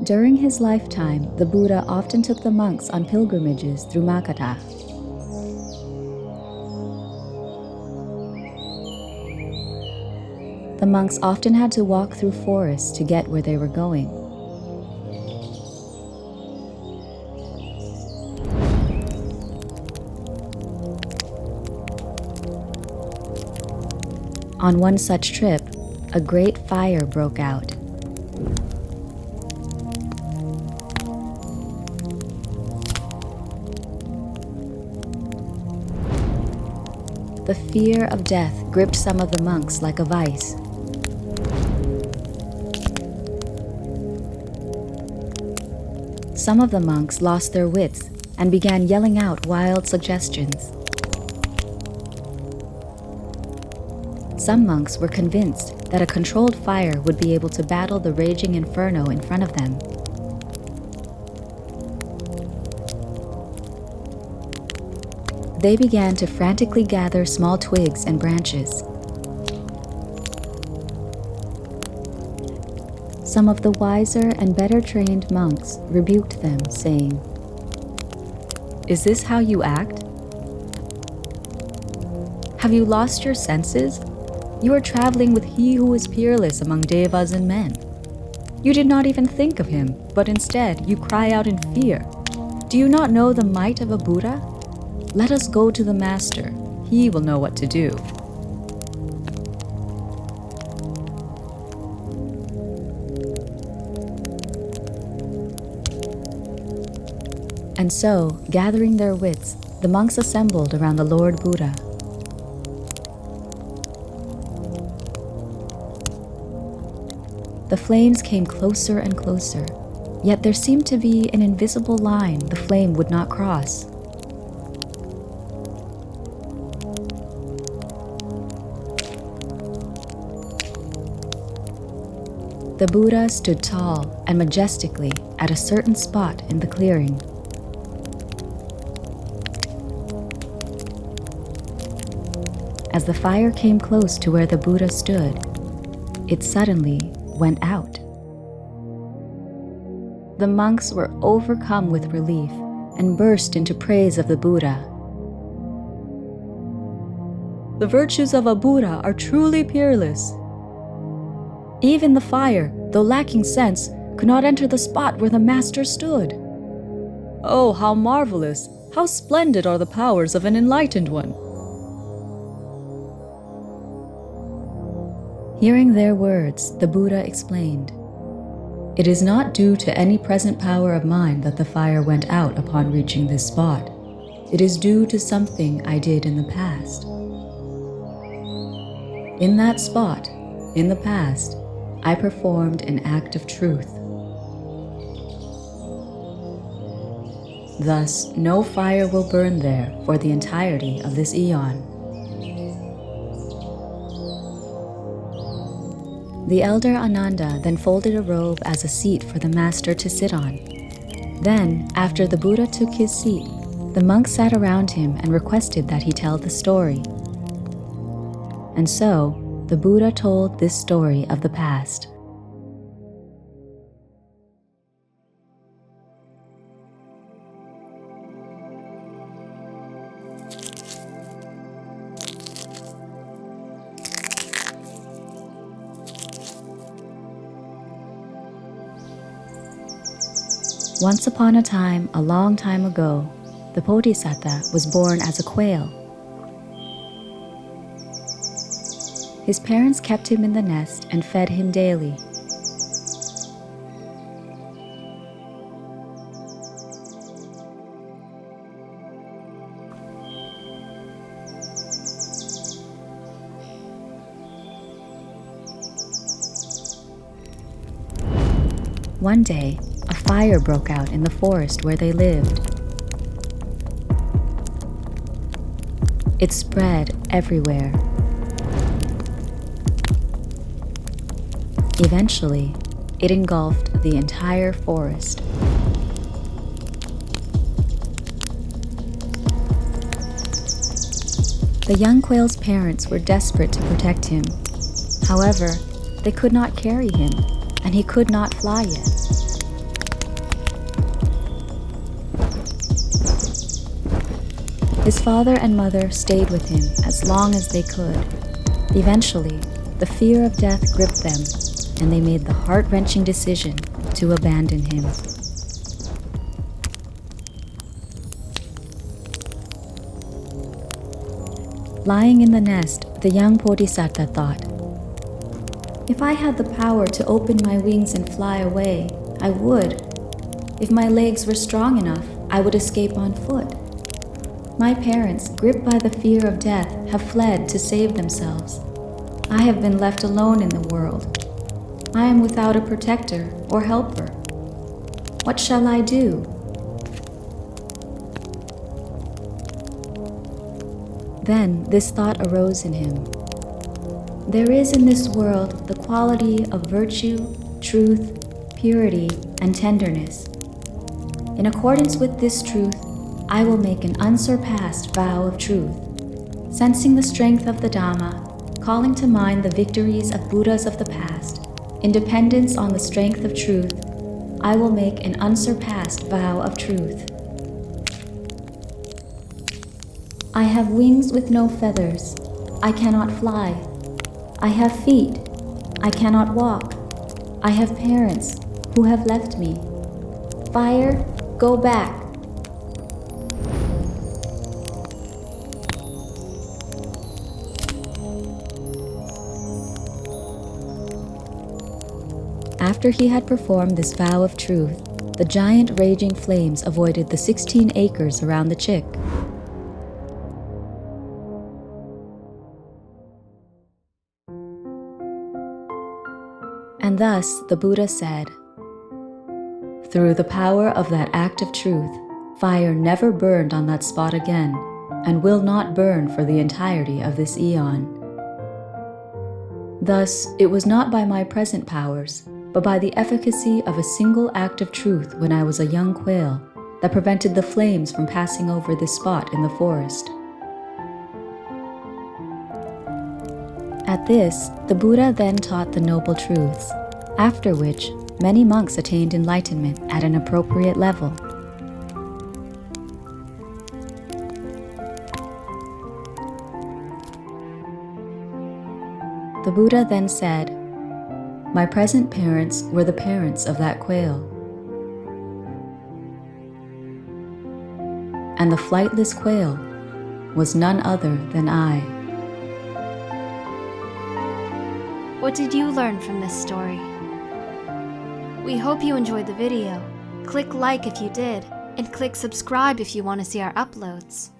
During his lifetime, the Buddha often took the monks on pilgrimages through Makata. The monks often had to walk through forests to get where they were going. On one such trip, a great fire broke out. The fear of death gripped some of the monks like a vice. Some of the monks lost their wits and began yelling out wild suggestions. Some monks were convinced that a controlled fire would be able to battle the raging inferno in front of them. They began to frantically gather small twigs and branches. Some of the wiser and better trained monks rebuked them, saying, "Is this how you act? Have you lost your senses? You are traveling with he who is peerless among devas and men. You did not even think of him, but instead you cry out in fear. Do you not know the might of a Buddha? Let us go to the master. He will know what to do." And so, gathering their wits, the monks assembled around the Lord Buddha. The flames came closer and closer, yet there seemed to be an invisible line the flame would not cross. The Buddha stood tall and majestically at a certain spot in the clearing. As the fire came close to where the Buddha stood, it suddenly went out. The monks were overcome with relief and burst into praise of the Buddha. "The virtues of a Buddha are truly peerless. Even the fire, though lacking sense, could not enter the spot where the master stood. Oh, how marvelous, how splendid are the powers of an enlightened one." Hearing their words, the Buddha explained, "It is not due to any present power of mine that the fire went out upon reaching this spot. It is due to something I did in the past. In that spot, in the past, I performed an act of truth. Thus, no fire will burn there for the entirety of this eon." The elder Ananda then folded a robe as a seat for the master to sit on. Then, after the Buddha took his seat, the monks sat around him and requested that he tell the story. And so, the Buddha told this story of the past. Once upon a time, a long time ago, the Bodhisattva was born as a quail. His parents kept him in the nest and fed him daily. One day, a fire broke out in the forest where they lived. It spread everywhere. Eventually, it engulfed the entire forest. The young quail's parents were desperate to protect him. However, they could not carry him, and he could not fly yet. His father and mother stayed with him as long as they could. Eventually, the fear of death gripped them, and they made the heart-wrenching decision to abandon him. Lying in the nest, the young Bodhisattva thought, "If I had the power to open my wings and fly away, I would. If my legs were strong enough, I would escape on foot. My parents, gripped by the fear of death, have fled to save themselves. I have been left alone in the world. I am without a protector or helper. What shall I do?" Then this thought arose in him. There is in this world the quality of virtue, truth, purity, and tenderness. In accordance with this truth, I will make an unsurpassed vow of truth. Sensing the strength of the Dhamma, calling to mind the victories of Buddhas of the past, independence on the strength of truth, I will make an unsurpassed vow of truth. I have wings with no feathers. I cannot fly. I have feet. I cannot walk. I have parents who have left me. Fire, go back. After he had performed this vow of truth, the giant raging flames avoided the 16 acres around the chick. And thus the Buddha said, "Through the power of that act of truth, fire never burned on that spot again, and will not burn for the entirety of this eon." Thus, it was not by my present powers, but by the efficacy of a single act of truth when I was a young quail that prevented the flames from passing over this spot in the forest. At this, the Buddha then taught the noble truths, after which many monks attained enlightenment at an appropriate level. The Buddha then said, "My present parents were the parents of that quail. And the flightless quail was none other than I." What did you learn from this story? We hope you enjoyed the video. Click like if you did, and click subscribe if you want to see our uploads.